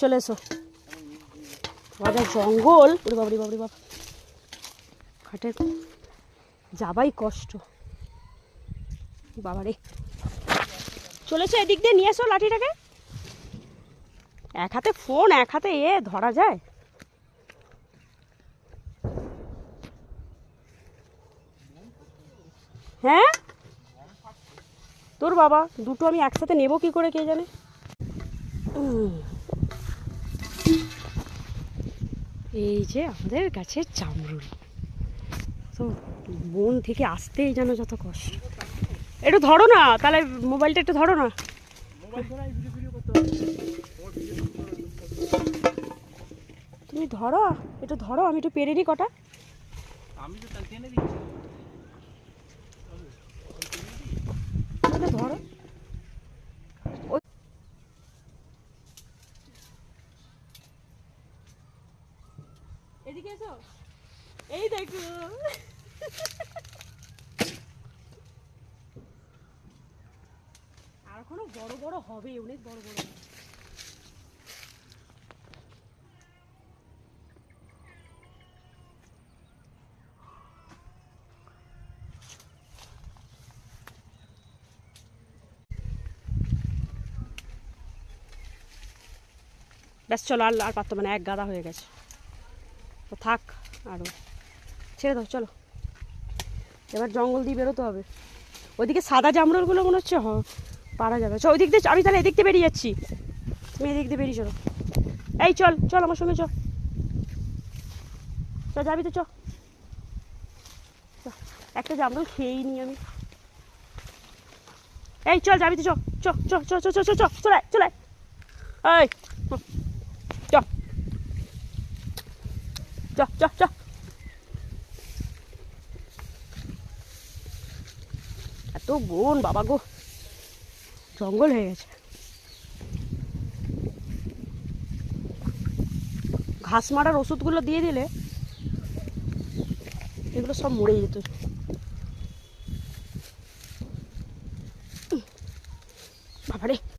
চলে এসো। বাবা জঙ্গল, ওরে বাবরি বাবরি বাবা, ঘাটের যাবাই কষ্ট বাবারে। চলেছে এদিক দিয়ে, নিয়ে এসো লাঠিটাকে। এক হাতে ফোন, এক হাতে ধরা যায়। হ্যাঁ তোর বাবা, দুটো আমি একসাথে নেব কি করে কে জানে। এই যে আমাদের গাছের জামরুল, তো বন থেকে আসতেই যেন যত কষ্ট। একটু ধরো না তাহলে, মোবাইলটা একটু ধরো না। তুমি ধরো, একটু ধরো, আমি একটু পেরে নিই কটা। ধরো, এদিকে এসো। এই দেখো আর এখনো বড় বড় হবে, অনেক বড় বড়। ব্যাস চলো, আর পারতো মানে, এক গাদা হয়ে গেছে তো থাক, আরও ছেড়ে দাও। চলো এবার জঙ্গল দিয়ে বেরোতে হবে। ওইদিকে সাদা জামরুলগুলো মনে হচ্ছে পারা যাবে। চল ওই দিক দিয়ে, আমি তাহলে এদিক দিয়ে বেরিয়ে যাচ্ছি, তুমি এদিক দিয়ে বেরিয়ে চলো। এই চল চল আমার সঙ্গে, চল চল, যাবি তো? একটা জামরুল খেয়েই নি আমি। এই চল, যাবি তো? চ চ চ চ চ চ চ চলে চলে, এই চ চ চ চ। এত বন বাবা গো, জঙ্গল হয়ে গেছে। ঘাস মারার ওষুধগুলো দিয়ে দিলে এগুলো সব মরে যেত।